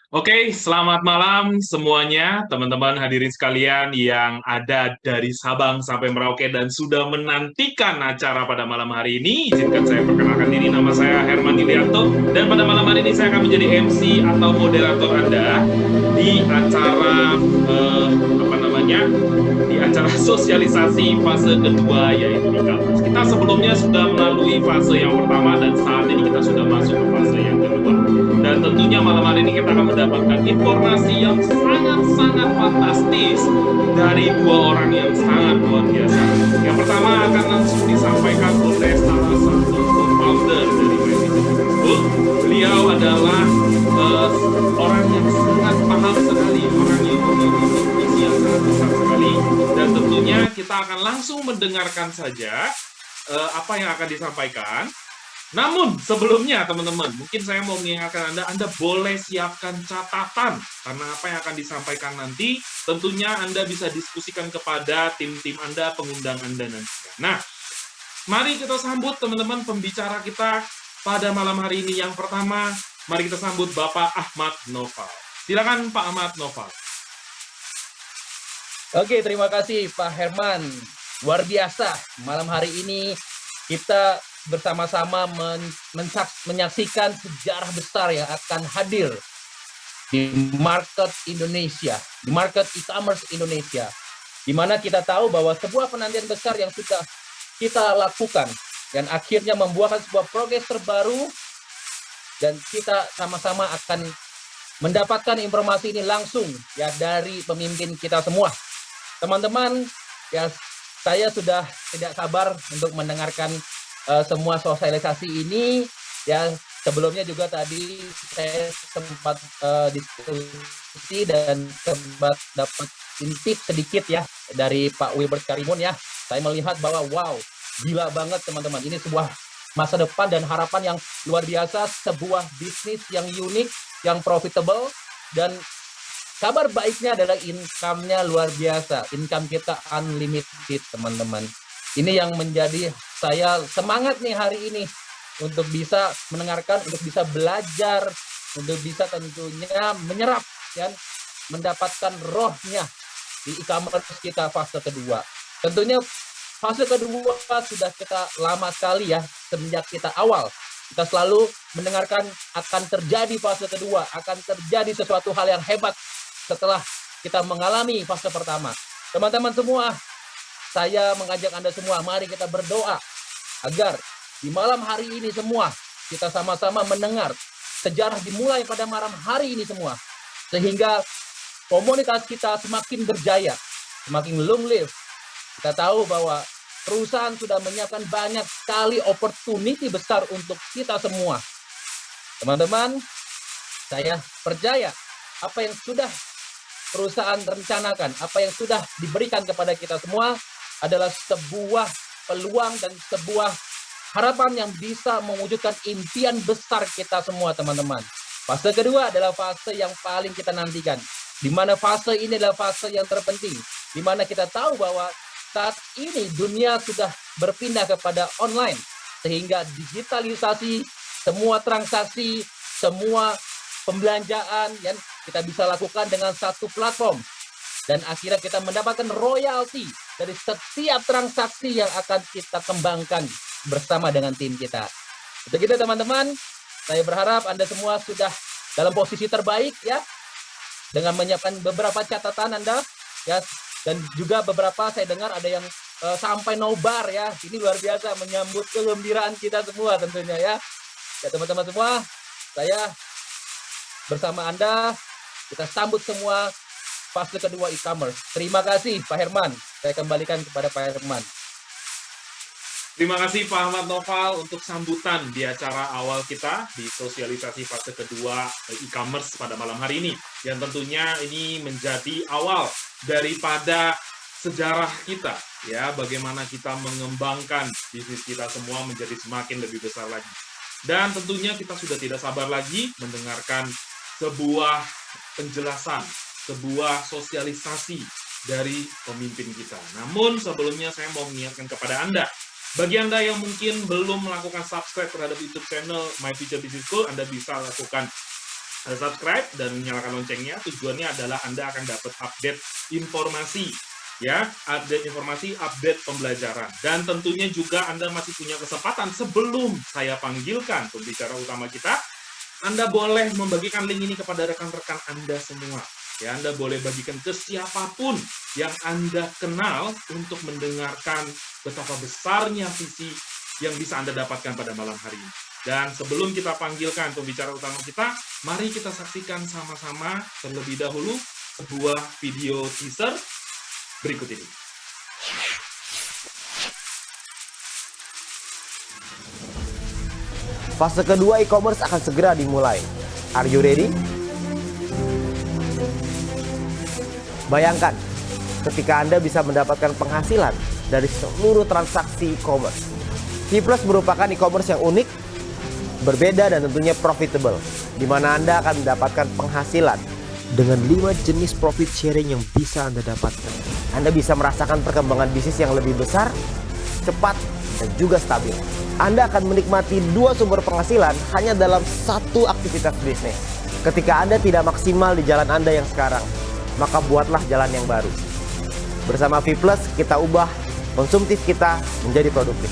Oke, selamat malam semuanya, teman-teman hadirin sekalian yang ada dari Sabang sampai Merauke dan sudah menantikan acara pada malam hari ini. Izinkan saya perkenalkan diri, nama saya Herman Yulianto, dan pada malam hari ini saya akan menjadi MC atau moderator Anda di acara apa namanya? Di acara sosialisasi fase kedua yaitu e-commerce. Kita sebelumnya sudah melalui fase yang pertama dan saat ini kita sudah masuk ke fase yang kedua. Dan tentunya malam hari ini kita akan mendapatkan informasi yang sangat-sangat fantastis dari dua orang yang sangat luar biasa. Yang pertama akan langsung disampaikan oleh salah satu co-founder dari MyFuture Business School. Beliau adalah orang yang sangat paham sekali, orang yang memiliki visi yang sangat besar sekali. Dan tentunya kita akan langsung mendengarkan saja apa yang akan disampaikan. Namun sebelumnya teman-teman, mungkin saya mau mengingatkan Anda boleh siapkan catatan karena apa yang akan disampaikan nanti tentunya Anda bisa diskusikan kepada tim-tim Anda, pengundang Anda nantinya. Nah, mari kita sambut teman-teman pembicara kita pada malam hari ini. Yang pertama, mari kita sambut Bapak Ahmad Noval. Silakan Pak Ahmad Noval. Oke, terima kasih Pak Herman. Luar biasa, malam hari ini kita bersama-sama menyaksikan sejarah besar yang akan hadir di market Indonesia, di market e-commerce Indonesia, di mana kita tahu bahwa sebuah penantian besar yang sudah kita lakukan dan akhirnya membuahkan sebuah progres terbaru, dan kita sama-sama akan mendapatkan informasi ini langsung ya dari pemimpin kita semua. Teman-teman, ya saya sudah tidak sabar untuk mendengarkan semua sosialisasi ini. Ya, sebelumnya juga tadi saya sempat diskusi dan sempat dapat intip sedikit ya dari Pak Wilbert Karimun ya. Saya melihat bahwa wow, gila banget teman-teman. Ini sebuah masa depan dan harapan yang luar biasa, sebuah bisnis yang unik, yang profitable, dan kabar baiknya adalah income-nya luar biasa. Income kita unlimited, teman-teman. Ini yang menjadi saya semangat nih hari ini untuk bisa mendengarkan, untuk bisa belajar, untuk bisa tentunya menyerap dan mendapatkan rohnya di e-commerce kita fase kedua. Tentunya fase kedua sudah kita lama sekali ya, semenjak kita awal. Kita selalu mendengarkan akan terjadi fase kedua, akan terjadi sesuatu hal yang hebat setelah kita mengalami fase pertama. Teman-teman semua, saya mengajak Anda semua, mari kita berdoa agar di malam hari ini semua kita sama-sama mendengar sejarah dimulai pada malam hari ini semua, sehingga komunitas kita semakin berjaya, semakin long live. Kita tahu bahwa perusahaan sudah menyiapkan banyak sekali opportunity besar untuk kita semua. Teman-teman, saya percaya apa yang sudah perusahaan rencanakan, apa yang sudah diberikan kepada kita semua adalah sebuah peluang dan sebuah harapan yang bisa mewujudkan impian besar kita semua, teman-teman. Fase kedua adalah fase yang paling kita nantikan, di mana fase ini adalah fase yang terpenting, di mana kita tahu bahwa saat ini dunia sudah berpindah kepada online, sehingga digitalisasi semua transaksi, semua pembelanjaan yang kita bisa lakukan dengan satu platform, dan akhirnya kita mendapatkan royalti dari setiap transaksi yang akan kita kembangkan bersama dengan tim kita. Untuk itu teman-teman, saya berharap Anda semua sudah dalam posisi terbaik ya, dengan menyiapkan beberapa catatan Anda ya, dan juga beberapa saya dengar ada yang sampai nobar ya. Ini luar biasa menyambut kegembiraan kita semua tentunya ya. Ya teman-teman semua, saya bersama Anda, kita sambut semua fase kedua e-commerce. Terima kasih Pak Herman. Saya kembalikan kepada Pak Herman. Terima kasih Pak Ahmad Noval untuk sambutan di acara awal kita di sosialisasi fase kedua e-commerce pada malam hari ini. Yang tentunya ini menjadi awal daripada sejarah kita ya, bagaimana kita mengembangkan bisnis kita semua menjadi semakin lebih besar lagi. Dan tentunya kita sudah tidak sabar lagi mendengarkan sebuah penjelasan, sebuah sosialisasi dari pemimpin kita. Namun sebelumnya saya mau mengingatkan kepada Anda, bagi Anda yang mungkin belum melakukan subscribe terhadap YouTube channel MyFuture Business School, Anda bisa lakukan subscribe dan nyalakan loncengnya. Tujuannya adalah Anda akan dapat update informasi, ya, update informasi, update pembelajaran. Dan tentunya juga Anda masih punya kesempatan sebelum saya panggilkan pembicara utama kita, Anda boleh membagikan link ini kepada rekan-rekan Anda semua. Ya, Anda boleh bagikan ke siapapun yang Anda kenal untuk mendengarkan betapa besarnya visi yang bisa Anda dapatkan pada malam hari ini. Dan sebelum kita panggilkan pembicara utama kita, mari kita saksikan sama-sama terlebih dahulu sebuah video teaser berikut ini. Fase kedua e-commerce akan segera dimulai. Are you ready? Bayangkan, ketika Anda bisa mendapatkan penghasilan dari seluruh transaksi e-commerce. Vplus merupakan e-commerce yang unik, berbeda dan tentunya profitable, di mana Anda akan mendapatkan penghasilan dengan 5 jenis profit sharing yang bisa Anda dapatkan. Anda bisa merasakan perkembangan bisnis yang lebih besar, cepat, dan juga stabil. Anda akan menikmati 2 sumber penghasilan hanya dalam satu aktivitas bisnis. Ketika Anda tidak maksimal di jalan Anda yang sekarang, maka buatlah jalan yang baru. Bersama Vplus, kita ubah konsumtif kita menjadi produktif.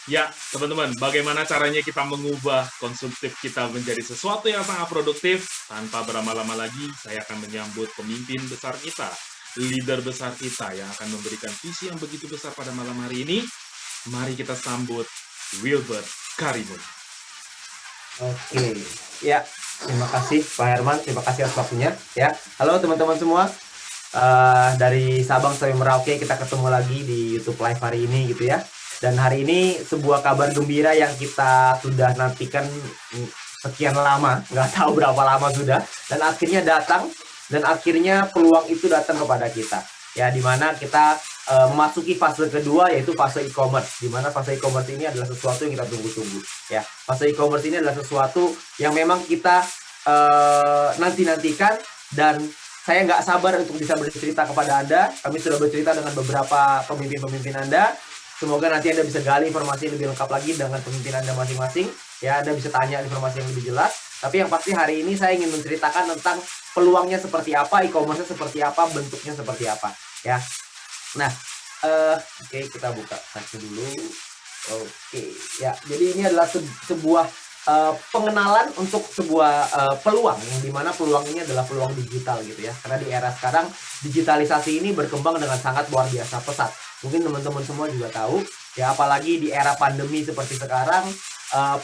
Ya, teman-teman, bagaimana caranya kita mengubah konsumtif kita menjadi sesuatu yang sangat produktif? Tanpa berlama-lama lagi, saya akan menyambut pemimpin besar kita, leader besar kita yang akan memberikan visi yang begitu besar pada malam hari ini. Mari kita sambut Wilbert Karimun. Oke, ya, terima kasih Pak Herman, terima kasih atas waktunya. Ya, halo teman-teman semua. Dari Sabang sampai Merauke kita ketemu lagi di YouTube Live hari ini gitu ya. Dan hari ini sebuah kabar gembira yang kita sudah nantikan sekian lama, nggak tahu berapa lama sudah, dan akhirnya datang, dan akhirnya peluang itu datang kepada kita. Ya, dimana kita memasuki fase kedua, yaitu fase e-commerce. Dimana fase e-commerce ini adalah sesuatu yang kita tunggu-tunggu. Ya, fase e-commerce ini adalah sesuatu yang memang kita nanti-nantikan, dan saya nggak sabar untuk bisa bercerita kepada Anda. Kami sudah bercerita dengan beberapa pemimpin-pemimpin Anda. Semoga nanti Anda bisa gali informasi yang lebih lengkap lagi dengan pemimpin Anda masing-masing. Ya, Anda bisa tanya informasi yang lebih jelas. Tapi yang pasti hari ini saya ingin menceritakan tentang peluangnya seperti apa, e-commerce-nya seperti apa, bentuknya seperti apa. Ya, nah, oke, kita buka satu dulu. Oke, ya, jadi ini adalah sebuah pengenalan untuk sebuah peluang, yang dimana peluang ini adalah peluang digital gitu ya. Karena di era sekarang digitalisasi ini berkembang dengan sangat luar biasa pesat. Mungkin teman-teman semua juga tahu ya, apalagi di era pandemi seperti sekarang,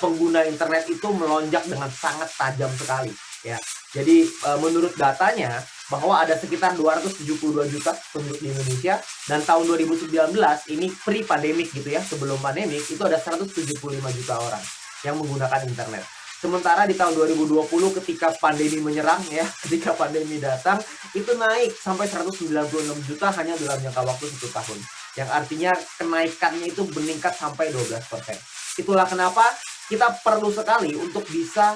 pengguna internet itu melonjak dengan sangat tajam sekali ya. Jadi menurut datanya bahwa ada sekitar 272 juta penduduk di Indonesia, dan tahun 2019 ini pre-pandemic gitu ya, sebelum pandemic itu ada 175 juta orang yang menggunakan internet. Sementara di tahun 2020 ketika pandemi menyerang ya, ketika pandemi datang, itu naik sampai 196 juta hanya dalam jangka waktu 1 tahun. Yang artinya kenaikannya itu meningkat sampai 12%. Itulah kenapa kita perlu sekali untuk bisa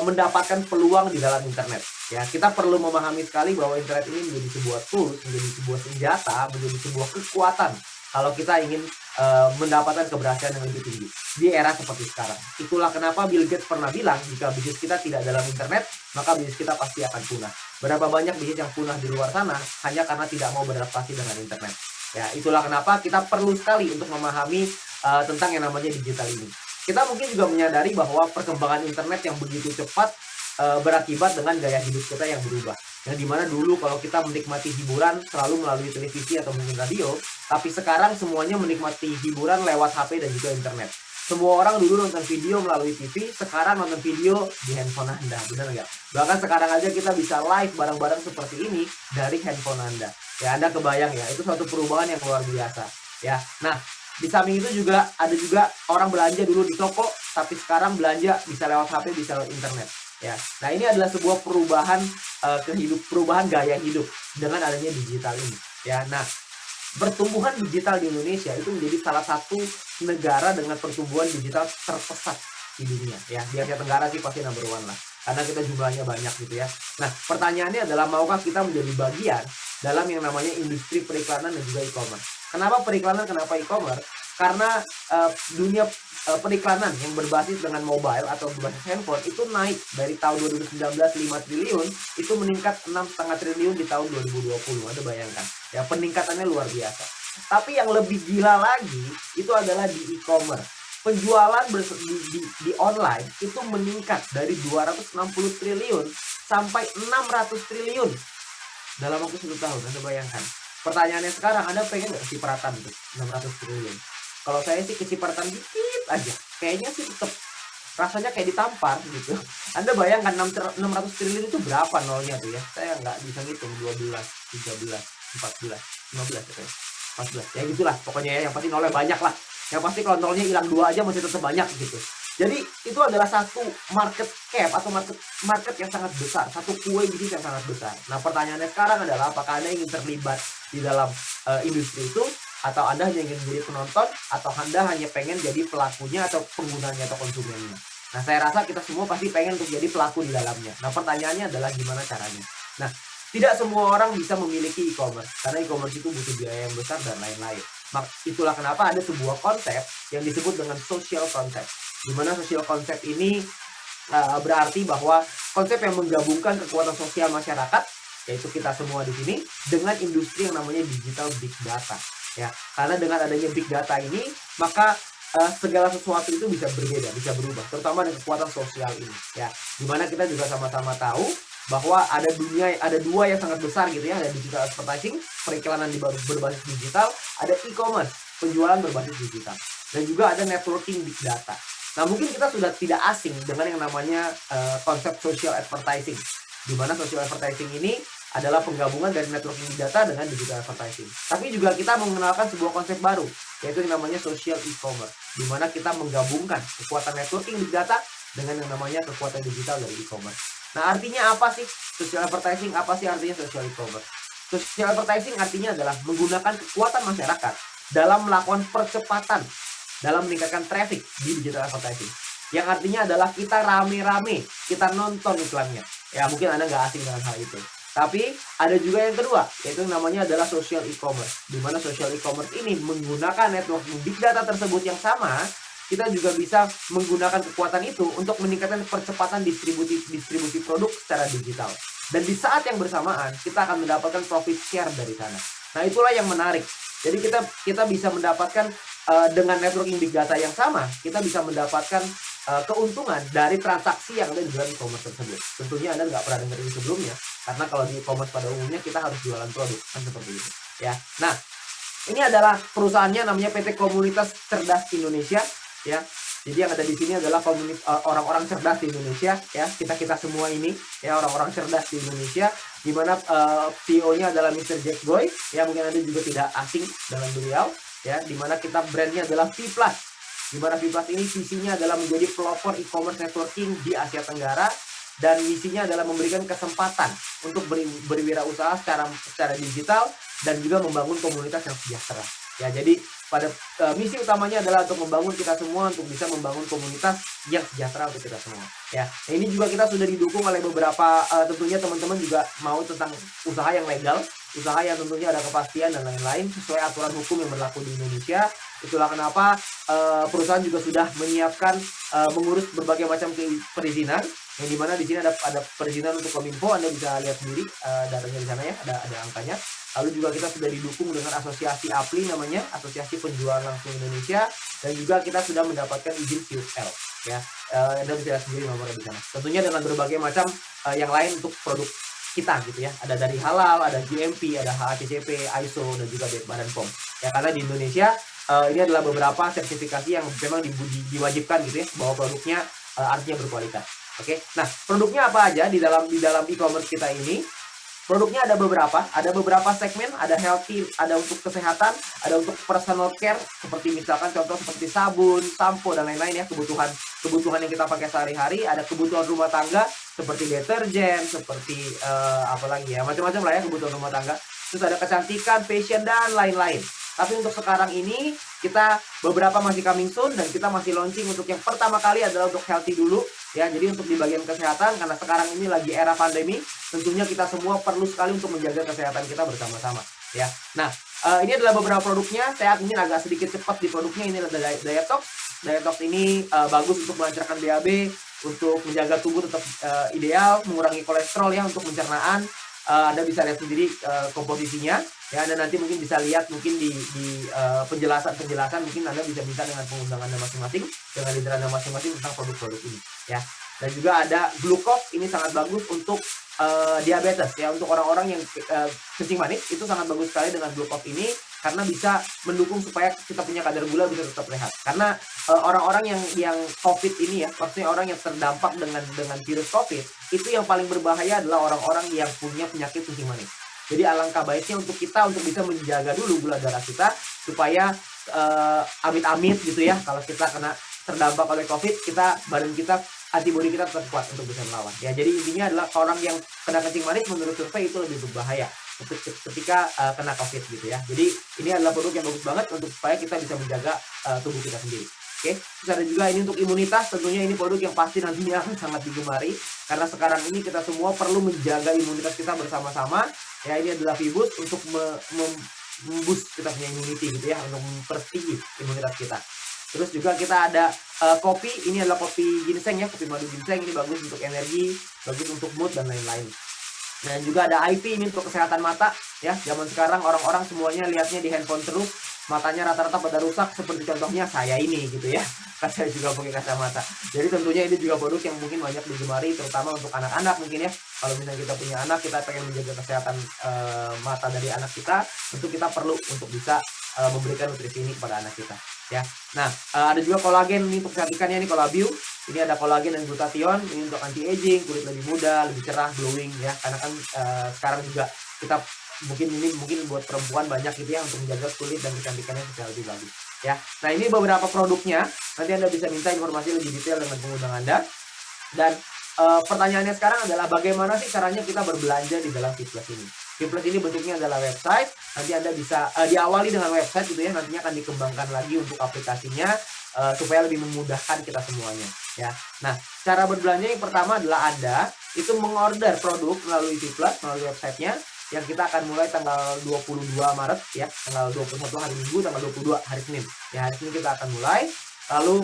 mendapatkan peluang di dalam internet. Ya, kita perlu memahami sekali bahwa internet ini menjadi sebuah tools, menjadi sebuah senjata, menjadi sebuah kekuatan kalau kita ingin mendapatkan keberhasilan yang lebih tinggi di era seperti sekarang. Itulah kenapa Bill Gates pernah bilang, jika bisnis kita tidak dalam internet, maka bisnis kita pasti akan punah. Berapa banyak bisnis yang punah di luar sana hanya karena tidak mau beradaptasi dengan internet. Ya, itulah kenapa kita perlu sekali untuk memahami tentang yang namanya digital ini. Kita mungkin juga menyadari bahwa perkembangan internet yang begitu cepat berakibat dengan gaya hidup kita yang berubah. Yang dimana dulu kalau kita menikmati hiburan selalu melalui televisi atau mungkin radio, tapi sekarang semuanya menikmati hiburan lewat HP dan juga internet. Semua orang dulu nonton video melalui TV, sekarang nonton video di handphone Anda, benar nggak? Bahkan sekarang aja kita bisa live bareng-bareng seperti ini dari handphone Anda. Ya, Anda kebayang ya, itu suatu perubahan yang luar biasa. Ya, nah, di samping itu juga ada juga orang belanja dulu di toko, tapi sekarang belanja bisa lewat HP, bisa lewat internet. Ya, nah ini adalah sebuah perubahan perubahan gaya hidup dengan adanya digital ini. Ya, nah pertumbuhan digital di Indonesia itu menjadi salah satu negara dengan pertumbuhan digital terpesat di dunia. Ya, di Asia Tenggara sih pasti number one lah, karena kita jumlahnya banyak gitu ya. Nah, pertanyaannya adalah maukah kita menjadi bagian dalam yang namanya industri periklanan dan juga e-commerce. Kenapa periklanan, kenapa e-commerce? Karena dunia periklanan yang berbasis dengan mobile atau berbasis handphone itu naik dari tahun 2019 5 triliun itu meningkat 6,5 triliun di tahun 2020. Anda bayangkan ya, peningkatannya luar biasa. Tapi yang lebih gila lagi itu adalah di e-commerce. Penjualan di online itu meningkat dari 260 triliun sampai 600 triliun dalam waktu 1 tahun. Anda bayangkan. Pertanyaannya sekarang, Anda pengen nggak kecipratan tuh 600 triliun? Kalau saya sih kecipratan dikit aja. Kayaknya sih tetap rasanya kayak ditampar gitu. Anda bayangkan 600 triliun itu berapa nolnya tuh ya? Saya nggak bisa ngitung. 12, 13, 14, 15 ya, 14. Ya gitulah pokoknya ya. Yang pasti nolnya banyak lah. Yang pasti kalau nolnya hilang 2 aja masih tetap banyak gitu. Jadi itu adalah satu market cap atau market yang sangat besar, satu kue bisnis yang sangat besar. Nah, pertanyaannya sekarang adalah apakah Anda ingin terlibat di dalam industri itu, atau Anda hanya ingin menjadi penonton, atau Anda hanya pengen jadi pelakunya atau penggunanya atau konsumennya. Nah, saya rasa kita semua pasti pengen untuk jadi pelaku di dalamnya. Nah, pertanyaannya adalah gimana caranya. Nah, tidak semua orang bisa memiliki e-commerce, karena e-commerce itu butuh biaya yang besar dan lain-lain. Itulah kenapa ada sebuah konsep yang disebut dengan social concept. Di mana social concept ini berarti bahwa konsep yang menggabungkan kekuatan sosial masyarakat, yaitu kita semua di sini, dengan industri yang namanya digital big data. Ya, karena dengan adanya big data ini, maka segala sesuatu itu bisa berbeda, bisa berubah, terutama dengan kekuatan sosial ini. Ya, dimana kita juga sama-sama tahu bahwa ada dua yang sangat besar gitu ya, ada digital advertising, periklanan berbasis digital, ada e-commerce, penjualan berbasis digital, dan juga ada networking big data. Nah, mungkin kita sudah tidak asing dengan yang namanya konsep social advertising, di mana social advertising ini adalah penggabungan dari networking big data dengan digital advertising. Tapi juga kita mengenalkan sebuah konsep baru, yaitu yang namanya social e-commerce, di mana kita menggabungkan kekuatan networking big data dengan yang namanya kekuatan digital dari e-commerce. Nah, artinya apa sih social advertising? Apa sih artinya social e-commerce? Social advertising artinya adalah menggunakan kekuatan masyarakat dalam melakukan percepatan, dalam meningkatkan traffic di digital advertising. Yang artinya adalah kita rame-rame, kita nonton iklannya. Ya, mungkin Anda nggak asing dengan hal itu. Tapi ada juga yang kedua, yaitu namanya adalah social e-commerce. Di mana social e-commerce ini menggunakan networking big data tersebut yang sama, kita juga bisa menggunakan kekuatan itu untuk meningkatkan percepatan distribusi produk secara digital. Dan di saat yang bersamaan, kita akan mendapatkan profit share dari sana. Nah, itulah yang menarik. Jadi kita bisa mendapatkan dengan networking big data yang sama, kita bisa mendapatkan keuntungan dari transaksi yang ada di dalam e-commerce tersebut. Tentunya Anda nggak pernah dengar ini sebelumnya, karena kalau di e-commerce pada umumnya kita harus jualan produk, kan seperti itu. Ya, nah ini adalah perusahaannya namanya PT Komunitas Cerdas Indonesia. Ya, jadi yang ada di sini adalah orang-orang cerdas di Indonesia. Ya, kita semua ini ya orang-orang cerdas di Indonesia. Di mana CEO-nya adalah Mr. Jack Boy. Ya, mungkin Anda juga tidak asing dengan beliau. Ya, di mana kita brandnya adalah V+. Di mana V+ ini visinya adalah menjadi pelopor e-commerce networking di Asia Tenggara, dan misinya adalah memberikan kesempatan untuk berwirausaha secara digital dan juga membangun komunitas yang sejahtera. Ya, jadi pada misi utamanya adalah untuk membangun kita semua untuk bisa membangun komunitas yang sejahtera untuk kita semua. Ya, nah, ini juga kita sudah didukung oleh beberapa tentunya teman-teman juga mau tentang usaha yang legal, usaha yang tentunya ada kepastian dan lain-lain sesuai aturan hukum yang berlaku di Indonesia. Itulah kenapa perusahaan juga sudah menyiapkan mengurus berbagai macam perizinan, yang dimana di sini ada perizinan untuk Kominfo. Anda bisa lihat sendiri datanya di sana ya, ada angkanya. Lalu juga kita sudah didukung dengan asosiasi APLI namanya, Asosiasi Penjualan Langsung Indonesia, dan juga kita sudah mendapatkan izin QL. Ya, Anda bisa lihat sendiri nomornya di sana. Tentunya dengan berbagai macam yang lain untuk produk kita gitu ya. Ada dari halal, ada GMP, ada HACCP, ISO, dan juga Badan POM. Ya, karena di Indonesia ini adalah beberapa sertifikasi yang memang diwajibkan gitu ya, bahwa produknya artinya berkualitas. Oke. Nah, produknya apa aja di dalam e-commerce kita ini? Produknya ada beberapa segmen, ada healthy, ada untuk kesehatan, ada untuk personal care, seperti misalkan contoh seperti sabun, sampo, dan lain-lain ya, kebutuhan yang kita pakai sehari-hari. Ada kebutuhan rumah tangga seperti deterjen, seperti apa lagi ya, macam-macam lah ya kebutuhan rumah tangga. Terus ada kecantikan, fashion, dan lain-lain. Tapi untuk sekarang ini kita beberapa masih coming soon, dan kita masih launching untuk yang pertama kali adalah untuk healthy dulu. ya. Jadi untuk di bagian kesehatan, karena sekarang ini lagi era pandemi, tentunya kita semua perlu sekali untuk menjaga kesehatan kita bersama-sama, ya. Nah, ini adalah beberapa produknya. Saya ingin agak sedikit cepat di produknya. Ini adalah Dietox. Dietox ini bagus untuk melancarkan BAB, untuk menjaga tubuh tetap ideal, mengurangi kolesterol ya, untuk pencernaan. Anda bisa lihat sendiri komposisinya ya. Anda nanti mungkin bisa lihat mungkin di penjelasan mungkin Anda bisa minta dengan pengundang Anda masing-masing, dengan leader Anda masing-masing tentang produk-produk ini ya. Dan juga ada Glucose, ini sangat bagus untuk diabetes ya, untuk orang-orang yang kencing manis, itu sangat bagus sekali dengan Glucose ini, karena bisa mendukung supaya kita punya kadar gula bisa tetap sehat. Karena orang-orang yang COVID ini ya, maksudnya orang yang terdampak dengan virus COVID, itu yang paling berbahaya adalah orang-orang yang punya penyakit kencing manis. Jadi alangkah baiknya untuk kita untuk bisa menjaga dulu gula darah kita, supaya amit-amit gitu ya, kalau kita terdampak oleh COVID, badan kita, antibodi kita tetap kuat untuk bisa melawan. Ya, jadi intinya adalah orang yang kena kencing manis menurut survei itu lebih berbahaya ketika kena COVID gitu ya. Jadi ini adalah produk yang bagus banget untuk supaya kita bisa menjaga tubuh kita sendiri. Oke, terus ada juga ini untuk imunitas. Tentunya ini produk yang pasti nantinya akan sangat digemari, karena sekarang ini kita semua perlu menjaga imunitas kita bersama-sama. Ya, ini adalah Vibus untuk memboost kita punya immunity gitu ya, untuk mempertinggi imunitas kita. Terus juga kita ada kopi, ini adalah kopi ginseng ya, kopi madu ginseng. Ini bagus untuk energi, bagus untuk mood dan lain-lain. Dan juga ada IP, ini untuk kesehatan mata ya. Zaman sekarang orang-orang semuanya lihatnya di handphone terus, matanya rata-rata pada rusak, seperti contohnya saya ini gitu ya. Saya juga pakai kacamata. Jadi tentunya ini juga produk yang mungkin banyak digemari, terutama untuk anak-anak mungkin ya. Kalau misalnya kita punya anak, kita pengen menjaga kesehatan mata dari anak kita, tentu kita perlu untuk bisa memberikan nutrisi ini kepada anak kita ya. Nah, ada juga kolagen, ini untuk kecantikannya, ini Colabio. Ini ada kolagen dan glutathione, ini untuk anti aging, kulit lebih muda, lebih cerah, glowing ya. Karena kan sekarang juga kita mungkin buat perempuan banyak gitu ya, untuk menjaga kulit dan kecantikannya secara lebih bagus ya. Nah, ini beberapa produknya. Nanti Anda bisa minta informasi lebih detail dengan pengundang Anda. Dan pertanyaannya sekarang adalah bagaimana sih caranya kita berbelanja di dalam Fitplus ini. Fitplus ini bentuknya adalah website. Nanti Anda bisa diawali dengan website gitu ya, nantinya akan dikembangkan lagi untuk aplikasinya supaya lebih memudahkan kita semuanya ya. Nah, cara berbelanja yang pertama adalah Anda itu mengorder produk melalui Fitplus, melalui websitenya, yang kita akan mulai tanggal 22 Maret ya, tanggal 21 hari Minggu, tanggal 22 hari Senin. Ya, hari Senin kita akan mulai. Lalu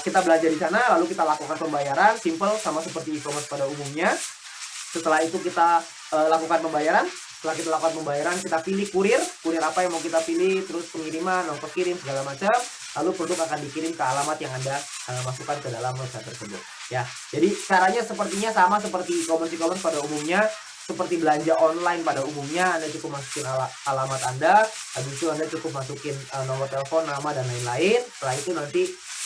kita belanja di sana, lalu kita lakukan pembayaran simple sama seperti e-commerce pada umumnya. Setelah itu kita lakukan pembayaran. Setelah kita lakukan pembayaran, kita pilih kurir apa yang mau kita pilih, terus pengiriman, ongkos kirim segala macam. Lalu produk akan dikirim ke alamat yang Anda masukkan ke dalam website tersebut. Ya, jadi caranya sepertinya sama seperti e-commerce pada umumnya. Seperti belanja online pada umumnya, Anda cukup masukin alamat Anda, habis itu Anda cukup masukin nomor telepon, nama, dan lain-lain. Setelah itu nanti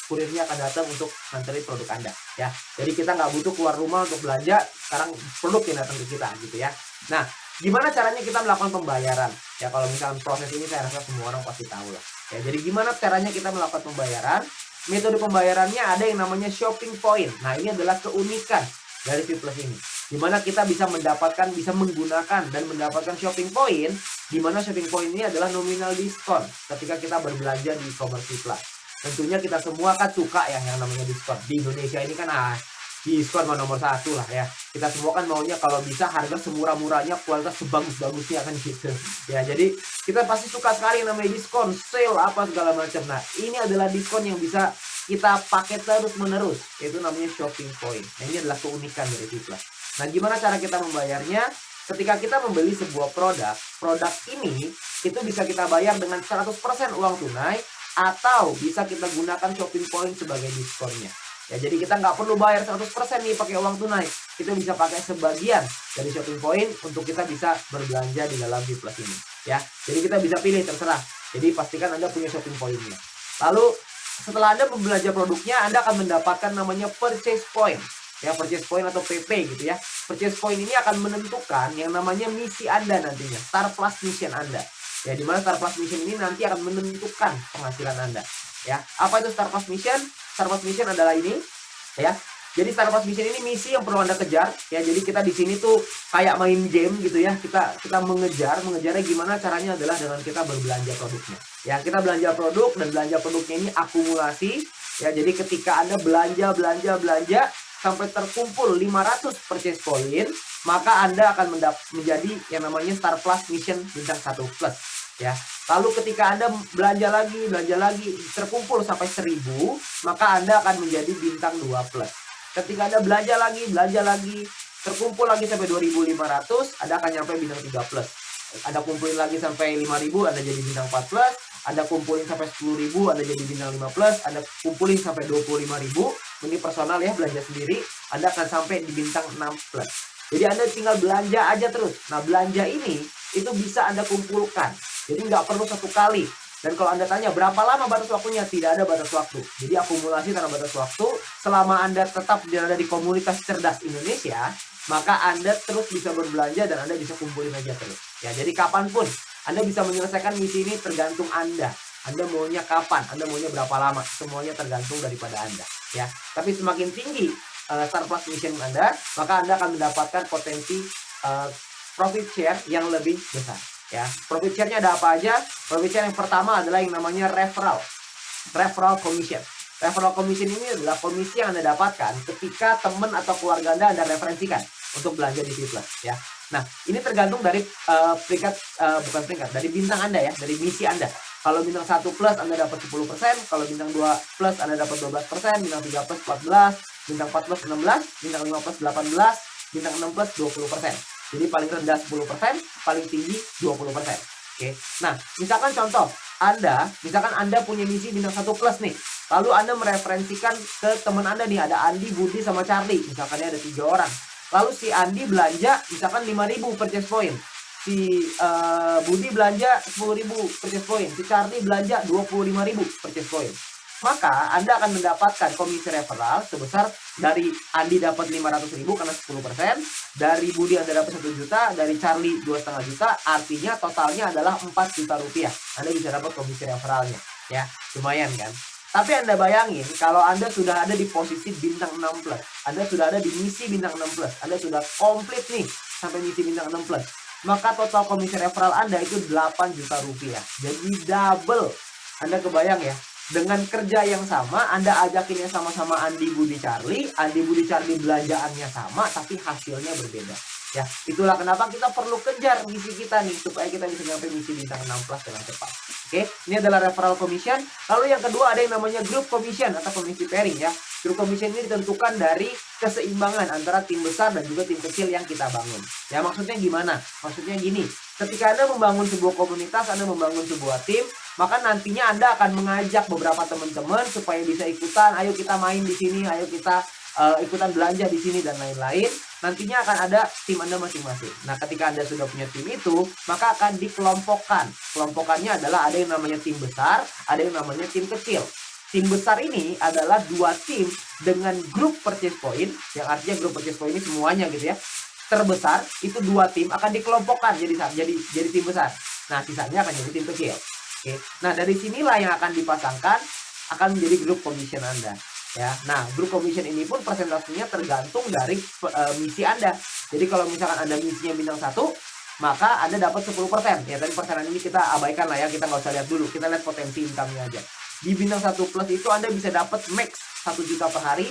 kurirnya akan datang untuk nganterin produk Anda ya. Jadi kita nggak butuh keluar rumah untuk belanja, sekarang produk yang datang ke kita gitu ya. Nah, gimana caranya kita melakukan pembayaran? Ya, kalau misalnya proses ini saya rasa semua orang pasti tahu lah. Ya, jadi gimana caranya kita melakukan pembayaran? Metode pembayarannya ada yang namanya shopping point. Nah, ini adalah keunikan dari Fitplus ini, dimana kita bisa menggunakan dan mendapatkan shopping point, dimana shopping point ini adalah nominal diskon ketika kita berbelanja di e-commerce Fitplus. Tentunya kita semua kan suka ya yang namanya diskon. Di Indonesia ini kan diskon nomor satu lah ya. Kita semua kan maunya kalau bisa harga semurah-murahnya, kualitas sebagus-bagusnya kan gitu. Ya, jadi kita pasti suka sekali yang namanya diskon, sale, apa segala macam. Nah, ini adalah diskon yang bisa kita pakai terus-menerus. Itu namanya shopping point. Nah, ini adalah keunikan dari Fitplus. Nah, gimana cara kita membayarnya? Ketika kita membeli sebuah produk ini itu bisa kita bayar dengan 100% uang tunai, atau bisa kita gunakan shopping point sebagai diskonnya. Ya, jadi kita nggak perlu bayar 100% nih pakai uang tunai. Kita bisa pakai sebagian dari shopping point untuk kita bisa berbelanja di dalam Fitplus ini. Ya, jadi kita bisa pilih terserah. Jadi pastikan Anda punya shopping point-nya. Lalu setelah Anda membelanja produknya, Anda akan mendapatkan namanya purchase point. Ya, purchase point atau PP gitu ya. Purchase point ini akan menentukan yang namanya misi Anda nantinya, Star Plus Mission Anda. Ya, di mana Star Plus Mission ini nanti akan menentukan penghasilan Anda. Ya, apa itu Star Plus Mission? Star Plus Mission adalah ini, ya. Jadi Star Plus Mission ini misi yang perlu Anda kejar. Ya, jadi kita di sini tuh kayak main game gitu ya. Kita mengejarnya gimana caranya adalah dengan kita berbelanja produknya. Ya, kita belanja produk dan belanja produknya ini akumulasi Ya, jadi ketika Anda belanja sampai terkumpul 500 purchase point, maka Anda akan menjadi yang namanya Star Plus Mission bintang 1 plus ya. Lalu ketika Anda belanja lagi terkumpul sampai 1000, maka Anda akan menjadi bintang 2 plus. Ketika Anda belanja lagi terkumpul lagi sampai 2500, Anda akan nyampe bintang 3 plus. Anda kumpulin lagi sampai 5000, Anda jadi bintang 4 plus. Anda kumpulin sampai 10.000, Anda jadi bintang 5 plus. Anda kumpulin sampai 25.000, ini personal ya, belanja sendiri, Anda akan sampai di bintang 6 plus. Jadi Anda tinggal belanja aja terus. Nah, belanja ini itu bisa Anda kumpulkan. Jadi nggak perlu satu kali. Dan kalau Anda tanya berapa lama batas waktunya, tidak ada batas waktu. Jadi akumulasi tanpa batas waktu. Selama Anda tetap berada di komunitas cerdas Indonesia, maka Anda terus bisa berbelanja dan Anda bisa kumpulin aja terus. Ya, jadi kapanpun Anda bisa menyelesaikan misi ini, tergantung Anda. Anda maunya kapan, Anda maunya berapa lama, semuanya tergantung daripada Anda. Ya, tapi semakin tinggi Star Plus Mission Anda, maka Anda akan mendapatkan potensi profit share yang lebih besar. Ya, profit share-nya ada apa aja? Profit share yang pertama adalah yang namanya referral commission. Referral commission ini adalah komisi yang Anda dapatkan ketika teman atau keluarga Anda referensikan untuk belanja di C+. Ya. Nah, ini tergantung dari dari bintang Anda ya, dari misi Anda. Kalau bintang 1 plus Anda dapat 10%, kalau bintang 2 plus Anda dapat 12%, bintang 3 plus 14%, bintang 4 plus 16%, bintang 5 plus 18%, bintang 6 plus 20%. Jadi paling rendah 10%, paling tinggi 20%. Oke. Nah, misalkan contoh, misalkan Anda punya misi bintang 1 plus nih. Lalu Anda mereferensikan ke teman Anda nih, ada Andi, Budi, sama Charlie. Misalkan ada 3 orang. Lalu si Andi belanja misalkan 5.000 purchase point. Si Budi belanja 10.000 purchase point. Si Charlie belanja 25.000 purchase point. Maka Anda akan mendapatkan komisi referral sebesar dari Andi dapat 500.000 karena 10%, dari Budi Anda dapat 1 juta, dari Charlie 2,5 juta, artinya totalnya adalah 4 juta rupiah. Anda bisa dapat komisi referralnya, ya, lumayan kan? Tapi Anda bayangin kalau Anda sudah ada di posisi bintang 6 plus, Anda sudah ada di misi bintang 6 plus, Anda sudah komplit nih sampai misi bintang 6 plus, maka total komisi referral Anda itu 8 juta rupiah. Jadi double. Anda kebayang ya? Dengan kerja yang sama, Anda ajakinnya sama-sama Andi, Budi, Charlie. Andi, Budi, Charlie belanjaannya sama, tapi hasilnya berbeda. Ya, itulah kenapa kita perlu kejar misi kita nih, supaya kita bisa nyampe misi bintang 6 plus dengan cepat. Oke, ini adalah referral commission. Lalu yang kedua ada yang namanya group commission atau komisi pairing ya. Group commission ini ditentukan dari keseimbangan antara tim besar dan juga tim kecil yang kita bangun. Ya, maksudnya gimana? Maksudnya gini, ketika Anda membangun sebuah komunitas, Anda membangun sebuah tim, maka nantinya Anda akan mengajak beberapa teman-teman supaya bisa ikutan, ayo kita main di sini, ayo kita ikutan belanja di sini dan lain-lain. Nantinya akan ada tim Anda masing-masing. Nah, ketika Anda sudah punya tim itu, maka akan dikelompokkan. Kelompokannya adalah ada yang namanya tim besar, ada yang namanya tim kecil. Tim besar ini adalah 2 tim dengan grup purchase point, yang artinya grup purchase point ini semuanya gitu ya. Terbesar itu 2 tim akan dikelompokkan jadi tim besar. Nah, sisanya akan jadi tim kecil. Oke. Nah, dari sinilah yang akan dipasangkan akan menjadi grup commission Anda. Ya, nah grup commission ini pun persentasenya tergantung dari misi Anda. Jadi kalau misalkan Anda misinya bintang 1, maka Anda dapat 10%. Ya, tadi persenan ini kita abaikan lah ya, kita nggak usah lihat dulu. Kita lihat potensi income-nya aja. Di bintang 1 plus itu Anda bisa dapat max 1 juta per hari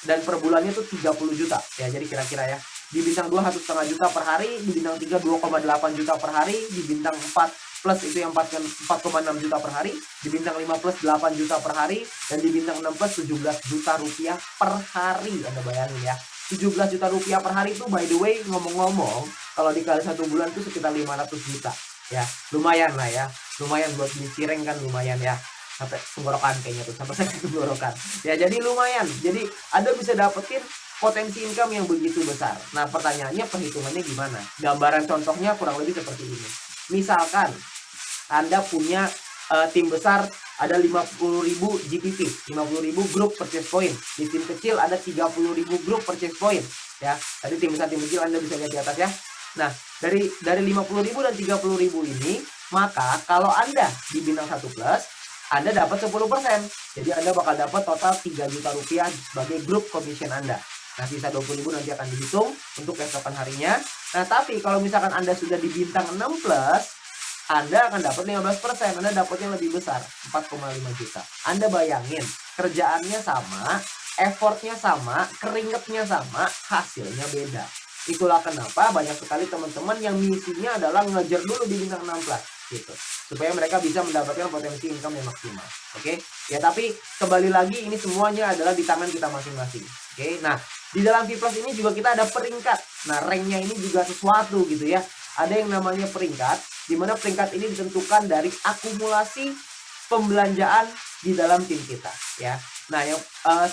dan per bulannya itu 30 juta. Ya, jadi kira-kira ya. Di bintang 2 1,5 juta per hari, di bintang 3 2,8 juta per hari, di bintang 4 plus itu yang 4,6 juta per hari, di bintang 5 plus 8 juta per hari, dan di bintang 6 plus 17 juta rupiah per hari. Anda bayangin ya, 17 juta rupiah per hari itu by the way, ngomong-ngomong, kalau dikali 1 bulan itu sekitar 500 juta. Ya, lumayan lah ya, lumayan buat beli cireng kan, lumayan ya, sampai tenggorokan kayaknya tuh, sampai sakit tenggorokan. Ya, jadi lumayan, jadi Anda bisa dapetin potensi income yang begitu besar. Nah, pertanyaannya perhitungannya gimana? Gambaran contohnya kurang lebih seperti ini. Misalkan Anda punya tim besar ada 50.000 GPP, 50.000 grup purchase point. Di tim kecil ada 30.000 grup purchase point. Ya, tadi tim besar tim kecil Anda bisa lihat di atas ya. Nah, dari 50.000 dan 30.000 ini, maka kalau Anda di bintang 1 plus, Anda dapat 10%. Jadi Anda bakal dapat total 3 juta rupiah sebagai grup commission Anda. Nah, sisa 20.000 nanti akan dihitung untuk keesokan harinya. Nah, tapi kalau misalkan Anda sudah di bintang 6 plus, Anda akan dapat 15%. Anda dapatnya lebih besar, 4,5 juta. Anda bayangin, kerjaannya sama, effortnya sama, keringetnya sama, hasilnya beda. Itulah kenapa banyak sekali teman-teman yang misinya adalah ngejar dulu di bintang 6 plus gitu, supaya mereka bisa mendapatkan potensi income yang maksimal. Oke, ya tapi kembali lagi ini semuanya adalah di tangan kita masing-masing. Oke, nah di dalam V Plus ini juga kita ada peringkat. Nah ranknya ini juga sesuatu gitu ya. Ada yang namanya peringkat, di mana peringkat ini ditentukan dari akumulasi pembelanjaan di dalam tim kita ya. Nah yang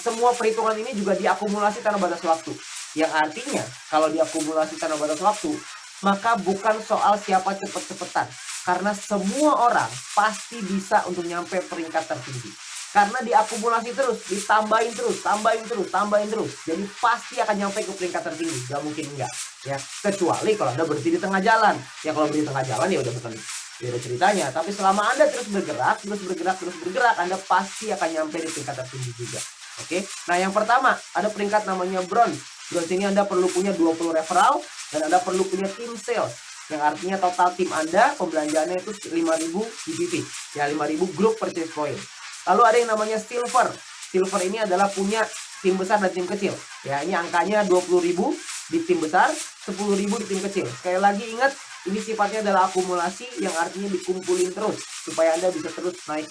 semua perhitungan ini juga diakumulasi tanpa batas waktu. Yang artinya kalau diakumulasi tanpa batas waktu, maka bukan soal siapa cepet-cepetan. Karena semua orang pasti bisa untuk nyampe peringkat tertinggi. Karena diakumulasi terus, ditambahin terus, tambahin terus, tambahin terus. Jadi pasti akan nyampe ke peringkat tertinggi, gak mungkin enggak. Ya, kecuali kalau Anda berhenti di tengah jalan. Ya kalau berhenti di tengah jalan ya udah bukan beda ceritanya. Tapi selama Anda terus bergerak, Anda pasti akan nyampe di tingkat tertinggi juga. Oke. Nah, yang pertama ada peringkat namanya bronze. Bronze ini Anda perlu punya 20 referral dan Anda perlu punya tim sales. Yang artinya total tim Anda pembelanjaannya itu 5.000 GPP. Ya, 5.000 group purchase point. Lalu ada yang namanya silver. Silver ini adalah punya tim besar dan tim kecil. Ya, ini angkanya 20.000 di tim besar, 10.000 di tim kecil. Sekali lagi ingat, ini sifatnya adalah akumulasi yang artinya dikumpulin terus supaya Anda bisa terus naik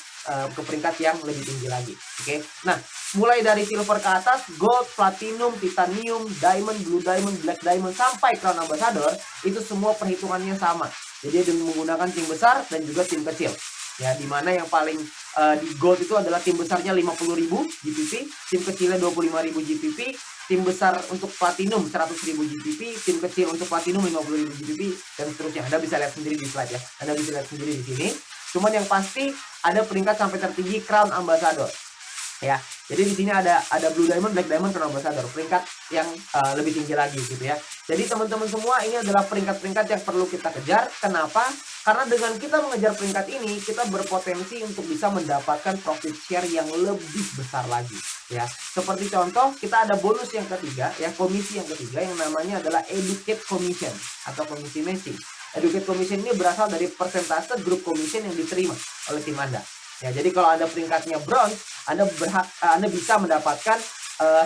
ke peringkat yang lebih tinggi lagi. Oke. Nah, mulai dari silver ke atas, gold, platinum, titanium, diamond, blue diamond, black diamond sampai crown ambassador, itu semua perhitungannya sama. Jadi dengan menggunakan tim besar dan juga tim kecil. Ya, dimana yang paling di gold itu adalah tim besarnya 50.000 GPP, tim kecilnya 25.000 GPP, tim besar untuk platinum 100.000 GPP, tim kecil untuk platinum 50.000 GPP, dan seterusnya. Anda bisa lihat sendiri di slide ya. Anda bisa lihat sendiri di sini. Cuman yang pasti ada peringkat sampai tertinggi crown ambassador. Ya, jadi di sini ada blue diamond, black diamond, crown ambassador, peringkat yang lebih tinggi lagi gitu ya. Jadi teman-teman semua, ini adalah peringkat-peringkat yang perlu kita kejar. Kenapa? Karena dengan kita mengejar peringkat ini, kita berpotensi untuk bisa mendapatkan profit share yang lebih besar lagi ya. Seperti contoh, kita ada bonus yang ketiga ya, komisi yang ketiga yang namanya adalah educate commission atau komisi matching. Educate commission ini berasal dari persentase grup commission yang diterima oleh tim Anda. Ya, jadi kalau Anda peringkatnya bronze, Anda bisa mendapatkan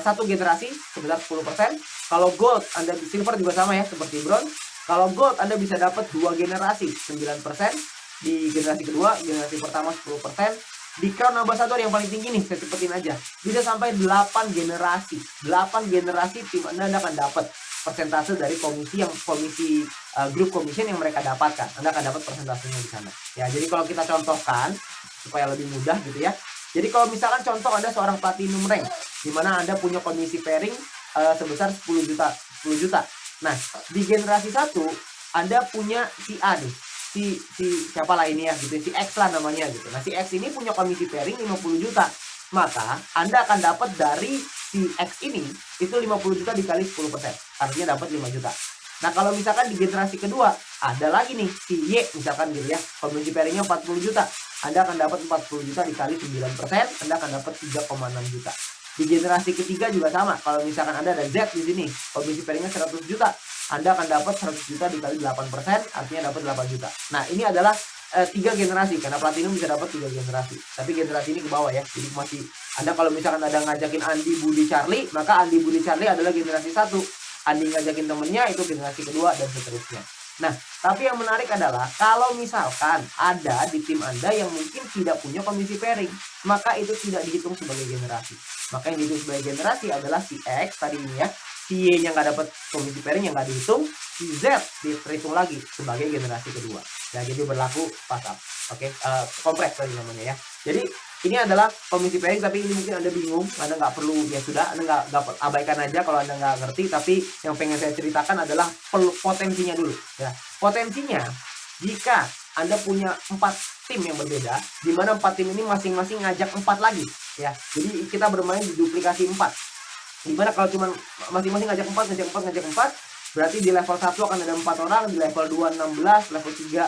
satu generasi sebesar 10%. Kalau gold, Anda di silver juga sama ya, seperti bronze. Kalau gold, Anda bisa dapat 2 generasi 9%. Di generasi kedua, generasi pertama 10%. Di crown ambassador yang paling tinggi nih, saya cepetin aja. Bisa sampai 8 generasi. 8 generasi tim Anda akan dapat persentase dari komisi grup commission yang mereka dapatkan. Anda akan dapat persentasenya di sana. Ya, jadi kalau kita contohkan supaya lebih mudah gitu ya. Jadi kalau misalkan contoh Anda seorang platinum rank, di mana Anda punya komisi pairing sebesar 10 juta. Nah, di generasi 1 Anda punya si A nih. Si siapa lah ini ya gitu, si X lah namanya gitu. Nah, si X ini punya komisi pairing 50 juta. Maka Anda akan dapat dari si X ini itu 50 juta dikali 10%. Artinya dapat 5 juta. Nah, kalau misalkan di generasi kedua ada lagi nih si Y misalkan gitu ya, komisi pairingnya 40 juta. Anda akan dapat 40 juta dikali 9%, Anda akan dapat 3,6 juta. Di generasi ketiga juga sama. Kalau misalkan Anda ada Z di sini, komisi pairingnya 100 juta. Anda akan dapat 100 juta dikali 8%, artinya dapat 8 juta. Nah, ini adalah 3 generasi, karena platinum bisa dapat 3 generasi. Tapi generasi ini ke bawah ya. Jadi masih Anda kalau misalkan ada ngajakin Andi, Budi, Charlie, maka Andi, Budi, Charlie adalah generasi 1. Andi ngajakin temennya itu generasi kedua dan seterusnya. Nah, tapi yang menarik adalah kalau misalkan ada di tim Anda yang mungkin tidak punya komisi pairing, maka itu tidak dihitung sebagai generasi. Maka yang dihitung sebagai generasi adalah si X tadi ini ya, si Y-nya nggak dapat komisi pairing yang nggak dihitung, si Z dihitung lagi sebagai generasi kedua. Nah, jadi berlaku pas up. Oke, kompres tadi namanya ya. Jadi ini adalah komisi pairing, tapi ini mungkin Anda bingung, Anda nggak perlu, ya sudah, Anda nggak abaikan aja kalau Anda nggak ngerti. Tapi yang pengen saya ceritakan adalah potensinya dulu. Ya, potensinya jika Anda punya 4 tim yang berbeda, di mana 4 tim ini masing-masing ngajak 4 lagi, ya. Jadi kita bermain di duplikasi 4. Di mana kalau cuma masing-masing ngajak 4, berarti di level 1 akan ada 4 orang, di level 2 16, level 3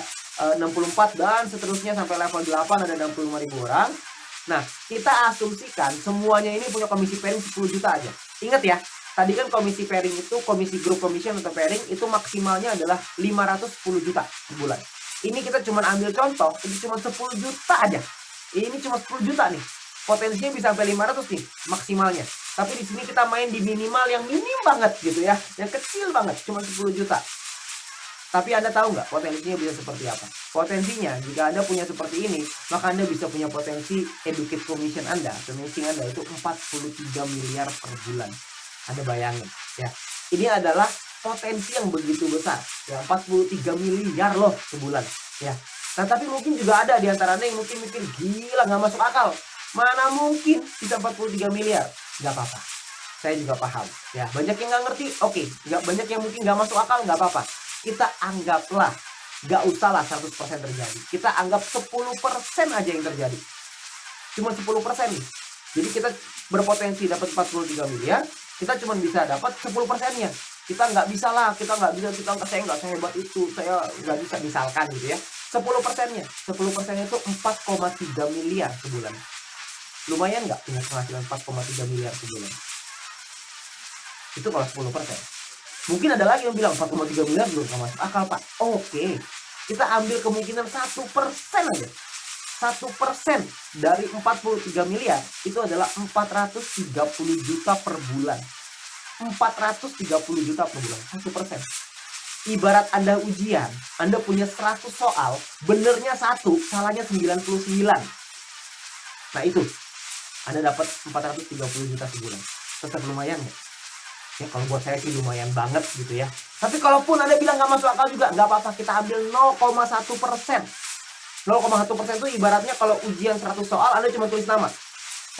64 dan seterusnya sampai level 8 ada 65.000 orang. Nah, kita asumsikan semuanya ini punya komisi pairing 10 juta aja. Ingat ya, tadi kan komisi pairing itu, komisi group commission atau pairing itu maksimalnya adalah 510 juta sebulan. Ini kita cuma ambil contoh, ini cuma 10 juta aja. Ini cuma 10 juta nih. Potensinya bisa sampai 500 nih maksimalnya. Tapi di sini kita main di minimal yang minim banget gitu ya, yang kecil banget, cuma 10 juta. Tapi Anda tahu nggak potensinya bisa seperti apa? Potensinya, jika Anda punya seperti ini, maka Anda bisa punya potensi educate commission Anda, commission Anda itu 43 miliar per bulan. Anda bayangin, ya. Ini adalah potensi yang begitu besar, ya, 43 miliar loh sebulan, ya. Nah, tapi mungkin juga ada di antara Anda yang mungkin mikir, gila nggak masuk akal. Mana mungkin bisa 43 miliar? Nggak apa-apa. Saya juga paham, ya. Banyak yang nggak ngerti, oke. Nggak banyak yang mungkin nggak masuk akal, nggak apa-apa. Kita anggaplah, nggak usahlah 100% terjadi. Kita anggap 10% aja yang terjadi. Cuma 10% nih. Jadi kita berpotensi dapat 43 miliar, kita cuma bisa dapat 10%-nya. Kita nggak bisa lah, saya nggak sehebat itu, saya nggak bisa misalkan gitu ya. 10%-nya, 10% itu 4,3 miliar sebulan. Lumayan nggak punya penghasilan 4,3 miliar sebulan? Itu kalau 10%. Mungkin ada lagi yang bilang 4,3 miliar belum masuk akal, Pak. Oke, kita ambil kemungkinan 1% aja. 1% dari 43 miliar itu adalah 430 juta per bulan. 430 juta per bulan, 1%. Ibarat Anda ujian, Anda punya 100 soal, benernya 1, salahnya 99. Nah itu, Anda dapat 430 juta sebulan. Tetap lumayan ya? Ya kalau buat saya sih lumayan banget gitu ya. Tapi kalaupun Anda bilang nggak masuk akal juga, nggak apa-apa, kita ambil 0,1%. 0,1% itu ibaratnya kalau ujian 100 soal Anda cuma tulis nama.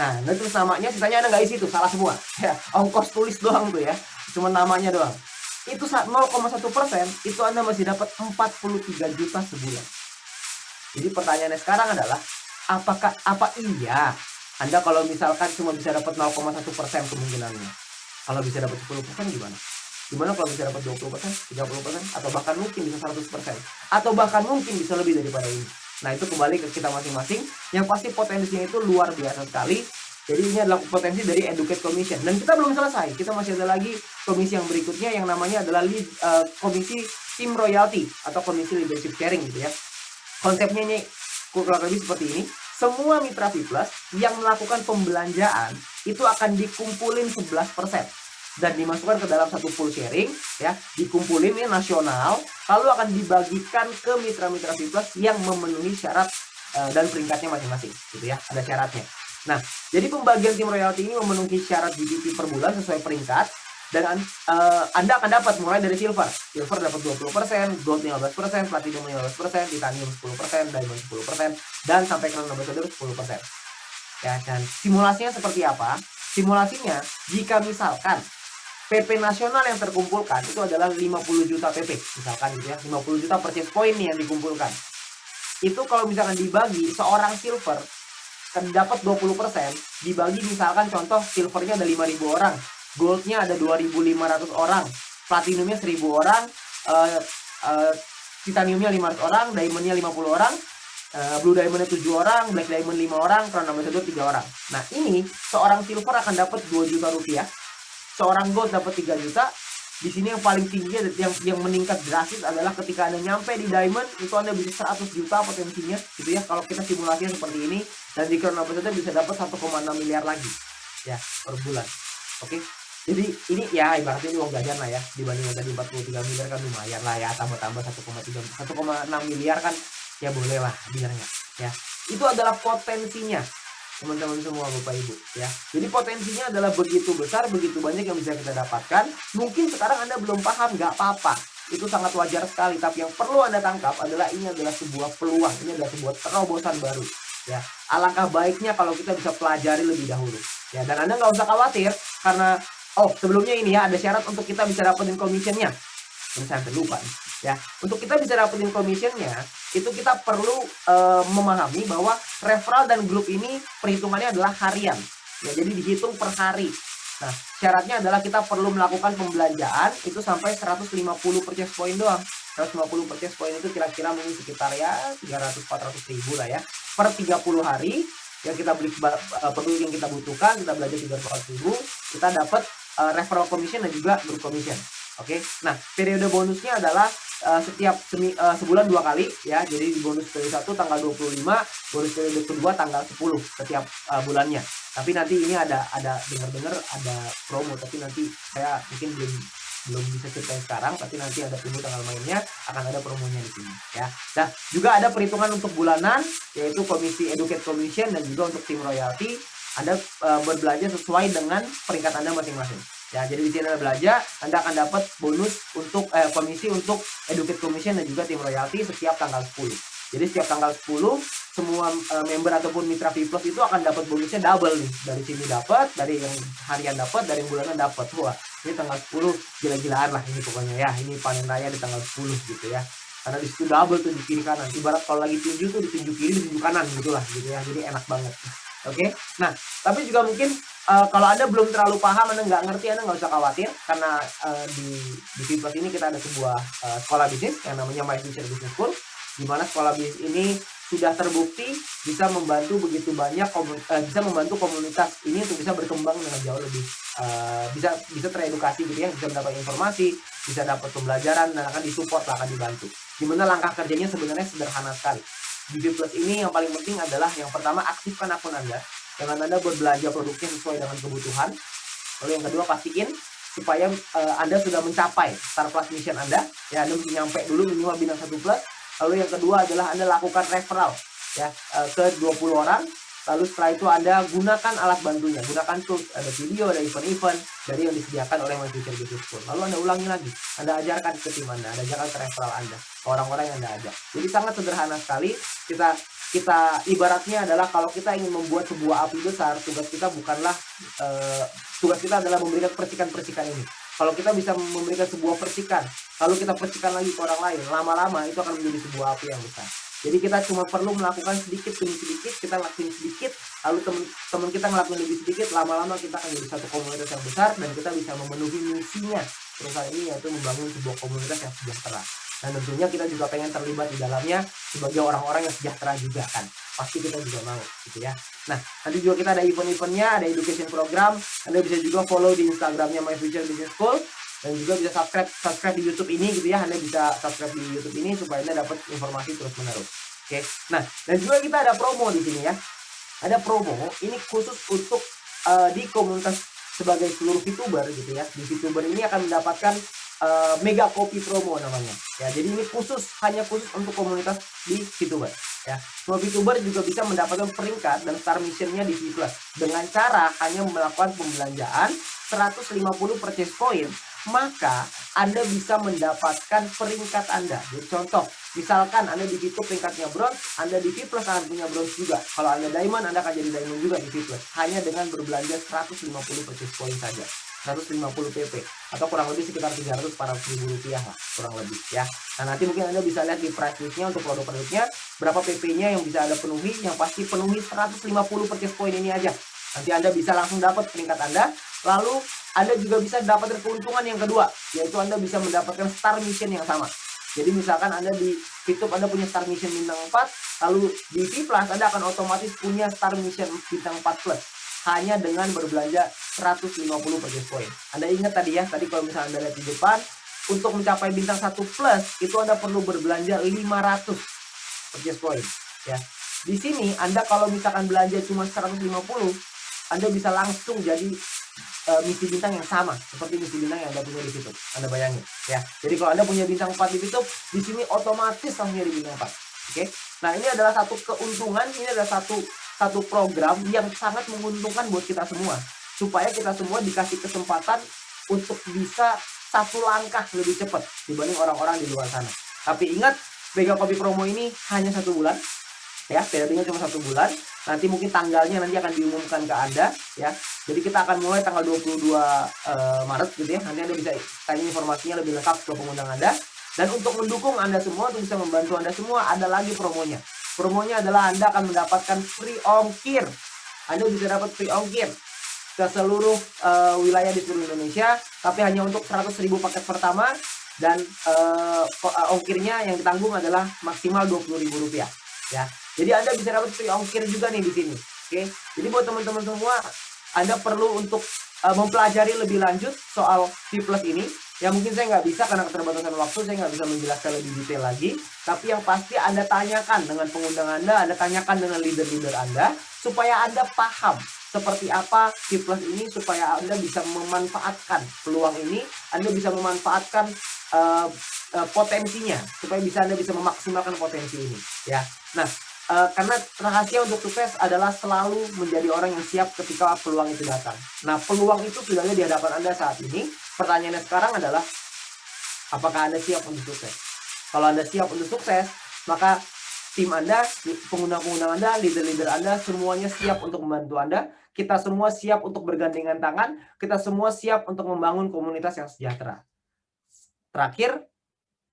Nah, Anda tulis namanya, sisanya Anda nggak isi tuh, salah semua. Ya, ongkos tulis doang tuh ya, cuma namanya doang. Itu 0,1%, itu Anda masih dapat 43 juta sebulan. Jadi pertanyaannya sekarang adalah, apa iya Anda kalau misalkan cuma bisa dapat 0,1% kemungkinannya? Kalau bisa dapat 10% gimana? Gimana kalau bisa dapat 20%, 30%, atau bahkan mungkin bisa 100%, atau bahkan mungkin bisa lebih daripada ini. Nah, itu kembali ke kita masing-masing. Yang pasti potensinya itu luar biasa sekali. Jadi ini adalah potensi dari educate commission. Dan kita belum selesai. Kita masih ada lagi komisi yang berikutnya yang namanya adalah komisi team royalty atau komisi leadership sharing gitu ya. Konsepnya ini kurang lebih seperti ini. Semua mitra V+ yang melakukan pembelanjaan itu akan dikumpulin 11% dan dimasukkan ke dalam satu pool sharing ya, dikumpulin ini nasional, lalu akan dibagikan ke mitra-mitra V+ yang memenuhi syarat dan peringkatnya masing-masing gitu ya, ada syaratnya. Nah, jadi pembagian tim royalty ini memenuhi syarat GDP per bulan sesuai peringkat. Dan Anda akan dapat mulai dari silver. Silver dapat 20%, gold 15%, platinum 15%, titanium 10%, diamond 10%, dan sampai crown ambassador 10%. Ya, dan simulasinya seperti apa? Simulasinya, jika misalkan PP nasional yang terkumpulkan itu adalah 50 juta PP, misalkan gitu ya, 50 juta purchase point nih yang dikumpulkan. Itu kalau misalkan dibagi, seorang silver kan dapat 20%, dibagi misalkan contoh silvernya ada 5.000 orang. Goldnya ada 2.500 orang, platinumnya 1.000 orang, titaniumnya 500 orang, diamondnya 50 orang, blue diamondnya 7 orang, black diamond 5 orang, crown ambassador 3 orang. Nah ini seorang silver akan dapat 2 juta rupiah, seorang gold dapat 3 juta. Di sini yang paling tinggi yang meningkat drastis adalah ketika Anda nyampe di diamond, itu Anda bisa 100 juta potensinya gitu ya. Kalau kita simulasinya seperti ini, dan di crown ambassador bisa dapat 1,6 miliar lagi ya per bulan. Oke. Jadi ini ya ibaratnya ini uang jajan lah ya, dibanding yang tadi 43 miliar kan lumayan lah ya, tambah-tambah 1,6 miliar kan ya boleh lah bilangnya ya. Itu adalah potensinya teman-teman semua Bapak Ibu ya. Jadi potensinya adalah begitu besar, begitu banyak yang bisa kita dapatkan. Mungkin sekarang Anda belum paham, nggak apa-apa. Itu sangat wajar sekali, tapi yang perlu Anda tangkap adalah ini adalah sebuah peluang, ini adalah sebuah terobosan baru ya. Alangkah baiknya kalau kita bisa pelajari lebih dahulu ya, dan Anda nggak usah khawatir karena sebelumnya ini ya, ada syarat untuk kita bisa dapetin commissionnya. Ini saya sampai lupa nih, ya. Untuk kita bisa dapetin commissionnya, itu kita perlu memahami bahwa referral dan grup ini perhitungannya adalah harian. Ya, jadi dihitung per hari. Nah, syaratnya adalah kita perlu melakukan pembelanjaan itu sampai 150 purchase point doang. 150 purchase point itu kira-kira mungkin sekitar ya 300-400 ribu lah ya. Per 30 hari yang kita beli produk yang kita butuhkan, kita belanja 300 ribu, kita dapat referral commission dan juga group commission. Oke. Nah, periode bonusnya adalah setiap sebulan 2 kali ya. Jadi bonus periode 1 tanggal 25, bonus periode kedua tanggal 10 setiap bulannya. Tapi nanti ini ada dengar-dengar ada promo, tapi nanti saya mungkin belum bisa ceritain sekarang, tapi nanti ada tunggu tanggal mainnya, akan ada promonya di sini ya. Nah, juga ada perhitungan untuk bulanan, yaitu komisi Educate Commission dan juga untuk tim royalti. Anda berbelanja sesuai dengan peringkat Anda masing-masing. Ya, jadi di sini Anda belanja, Anda akan dapat bonus untuk komisi untuk Educate Commission dan juga tim royalti setiap tanggal 10. Jadi setiap tanggal 10 semua member ataupun mitra V Plus itu akan dapat bonusnya double nih. Dari sini dapat, dari yang harian dapat, dari yang bulanan dapat. Wah, ini tanggal 10 gila-gilaan lah ini pokoknya ya. Ini panen raya di tanggal 10 gitu ya. Karena di situ double tuh di kiri kanan. Ibarat kalau lagi tinju tuh di tinju kiri, di tinju kanan gitulah gitu ya. Jadi enak banget. Oke. Nah, tapi juga mungkin kalau Anda belum terlalu paham, Anda nggak ngerti, Anda nggak usah khawatir. Karena di V Plus ini kita ada sebuah sekolah bisnis yang namanya My Future Business School. Di mana sekolah bisnis ini sudah terbukti bisa membantu begitu banyak bisa membantu komunitas ini untuk bisa berkembang dengan jauh lebih bisa teredukasi gitu ya, bisa mendapat informasi, bisa dapat pembelajaran dan akan disupport, akan dibantu. Dimana langkah kerjanya sebenarnya sederhana sekali. Di V Plus ini yang paling penting adalah yang pertama, aktifkan akun Anda dengan Anda berbelanja produknya sesuai dengan kebutuhan. Lalu yang kedua, pastiin supaya Anda sudah mencapai Star Plus Mission Anda ya. Anda mesti nyampe dulu minimal bintang 1 plus. Lalu yang kedua adalah Anda lakukan referral ya ke 20 orang. Lalu setelah itu Anda gunakan alat bantunya, gunakan tools, ada video, ada event-event dari yang disediakan oleh My Future Business School. Lalu Anda ulangi lagi, Anda ajarkan ke tim Anda ajarkan ke referral Anda, ke orang-orang yang Anda ajak. Jadi sangat sederhana sekali. Kita ibaratnya adalah kalau kita ingin membuat sebuah api besar, tugas kita adalah memberikan percikan-percikan ini. Kalau kita bisa memberikan sebuah percikan, lalu kita percikan lagi ke orang lain, lama-lama itu akan menjadi sebuah api yang besar. Jadi kita cuma perlu melakukan sedikit demi sedikit, kita lakuin sedikit, lalu teman kita ngelakuin lebih sedikit, lama-lama kita akan jadi satu komunitas yang besar dan kita bisa memenuhi misinya perusahaan ini, yaitu membangun sebuah komunitas yang sejahtera. Dan tentunya kita juga pengen terlibat di dalamnya sebagai orang-orang yang sejahtera juga kan. Pasti kita juga mau gitu ya. Nah, nanti juga kita ada event-eventnya, ada education program. Anda bisa juga follow di Instagramnya My Future Business School. Dan juga bisa subscribe di YouTube ini gitu ya. Anda bisa subscribe di YouTube ini supaya Anda dapat informasi terus-menerus. Oke. Nah, dan juga kita ada promo di sini ya. Ada promo, ini khusus untuk di komunitas sebagai seluruh VTuber gitu ya. Di VTuber ini akan mendapatkan mega kopi promo namanya ya. Jadi ini hanya khusus untuk komunitas di VTuber ya. Semua VTuber juga bisa mendapatkan peringkat dan star missionnya di V Plus dengan cara hanya melakukan pembelanjaan 150 purchase point, maka Anda bisa mendapatkan peringkat Anda. Jadi contoh, misalkan Anda di VTube peringkatnya bronze, Anda di V Plus akan punya bronze juga. Kalau Anda diamond, Anda akan jadi diamond juga di V Plus hanya dengan berbelanja 150 purchase point saja. 150 PP atau kurang lebih sekitar 300-400 ribu rupiah lah kurang lebih ya. Nah, nanti mungkin Anda bisa lihat di price listnya untuk produk-produknya berapa PP-nya yang bisa Anda penuhi. Yang pasti penuhi 150 purchase point ini aja, nanti Anda bisa langsung dapat peringkat Anda. Lalu Anda juga bisa mendapatkan keuntungan yang kedua, yaitu Anda bisa mendapatkan star mission yang sama. Jadi misalkan Anda di YouTube Anda punya star mission bintang 4, lalu di V Plus Anda akan otomatis punya star mission bintang 4 plus hanya dengan berbelanja 150 purchase point. Anda ingat tadi ya, tadi kalau misalnya Anda lihat di depan, untuk mencapai bintang 1 plus itu Anda perlu berbelanja 500 purchase point ya. Di sini Anda kalau misalkan belanja cuma 150, Anda bisa langsung jadi misi bintang yang sama seperti misi bintang yang Anda punya di YouTube. Anda bayangin ya. Jadi kalau Anda punya bintang 4 di YouTube, di sini otomatis langsung jadi bintang 4. Oke. Nah, ini adalah satu keuntungan, ini adalah satu program yang sangat menguntungkan buat kita semua, supaya kita semua dikasih kesempatan untuk bisa satu langkah lebih cepat dibanding orang-orang di luar sana. Tapi ingat, mega kopi promo ini hanya 1 bulan ya, periodenya cuma 1 bulan. Nanti mungkin tanggalnya nanti akan diumumkan ke Anda ya. Jadi kita akan mulai tanggal 22 Maret gitu ya. Nanti Anda bisa tanya informasinya lebih lengkap ke pengundang Anda. Dan untuk mendukung Anda semua, untuk bisa membantu Anda semua, ada lagi promonya. Promonya adalah Anda akan mendapatkan free ongkir. Anda bisa dapat free ongkir ke seluruh wilayah di seluruh Indonesia, tapi hanya untuk 100.000 paket pertama, dan ongkirnya yang ditanggung adalah maksimal Rp20.000 ya. Jadi Anda bisa dapat free ongkir juga nih di sini. Oke. Jadi buat teman-teman semua, Anda perlu untuk mempelajari lebih lanjut soal V Plus ini. Ya mungkin saya nggak bisa karena keterbatasan waktu, saya nggak bisa menjelaskan lebih detail lagi. Tapi yang pasti Anda tanyakan dengan pengundang Anda tanyakan dengan leader-leader Anda, supaya Anda paham seperti apa V+ ini, supaya Anda bisa memanfaatkan peluang ini, Anda bisa memanfaatkan potensinya, supaya Anda bisa memaksimalkan potensi ini. Ya, nah karena rahasia untuk sukses adalah selalu menjadi orang yang siap ketika peluang itu datang. Nah, peluang itu sudah ada di hadapan Anda saat ini. Pertanyaannya sekarang adalah, apakah Anda siap untuk sukses? Kalau Anda siap untuk sukses, maka tim Anda, pengundang-pengundang Anda, leader-leader Anda, semuanya siap untuk membantu Anda. Kita semua siap untuk bergandengan tangan. Kita semua siap untuk membangun komunitas yang sejahtera. Terakhir,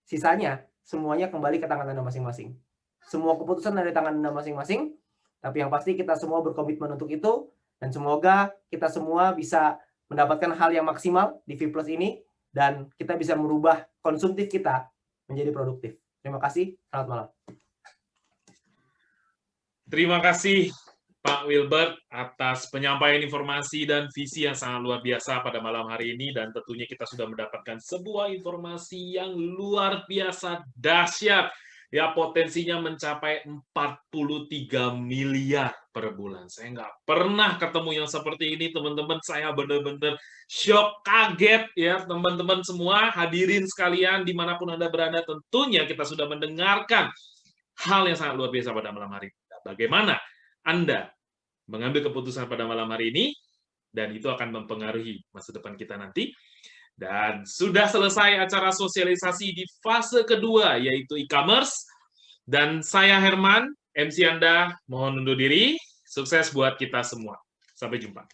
sisanya semuanya kembali ke tangan Anda masing-masing. Semua keputusan ada di tangan Anda masing-masing, tapi yang pasti kita semua berkomitmen untuk itu, dan semoga kita semua bisa mendapatkan hal yang maksimal di V+ ini, dan kita bisa merubah konsumtif kita menjadi produktif. Terima kasih, selamat malam. Terima kasih Pak Wilbert atas penyampaian informasi dan visi yang sangat luar biasa pada malam hari ini, dan tentunya kita sudah mendapatkan sebuah informasi yang luar biasa dahsyat. Ya, potensinya mencapai 43 miliar per bulan. Saya nggak pernah ketemu yang seperti ini, teman-teman. Saya benar-benar shock, kaget ya, teman-teman semua, hadirin sekalian, dimanapun Anda berada, tentunya kita sudah mendengarkan hal yang sangat luar biasa pada malam hari ini. Bagaimana Anda mengambil keputusan pada malam hari ini, dan itu akan mempengaruhi masa depan kita nanti. Dan sudah selesai acara sosialisasi di fase kedua, yaitu e-commerce. Dan saya Herman, MC Anda, mohon undur diri. Sukses buat kita semua. Sampai jumpa.